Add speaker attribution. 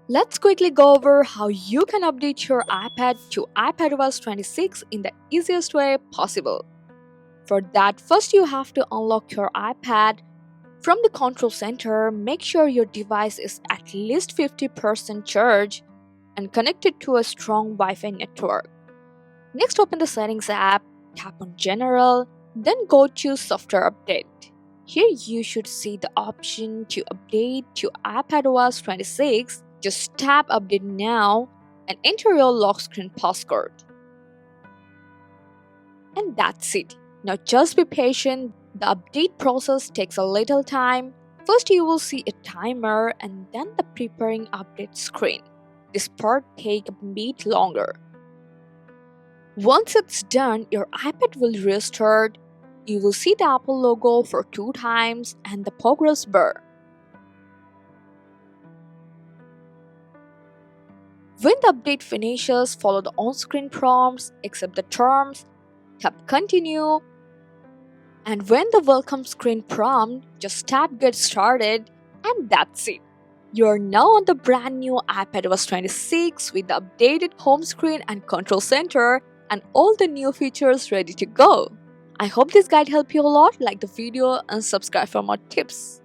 Speaker 1: Let's quickly go over how you can update your iPad to iPadOS 26 in the easiest way possible. For that, first you have to unlock your iPad. From the control center, make sure your device is at least 50% charged and connected to a strong Wi-Fi network. Next, open the Settings app, tap on General, then go to Software Update. Here you should see the option to update to iPadOS 26. Just tap Update Now and enter your lock screen passcode. And that's it. Now just be patient. The update process takes a little time. First you will see a timer and then the preparing update screen. This part takes a bit longer. Once it's done, your iPad will restart. You will see the Apple logo for 2 times and the progress bar. When the update finishes, follow the on-screen prompts, accept the terms, tap continue, and when the welcome screen prompt, just tap get started, and that's it. You're now on the brand new iPadOS 26 with the updated home screen and control center and all the new features ready to go. I hope this guide helped you a lot. Like the video and subscribe for more tips.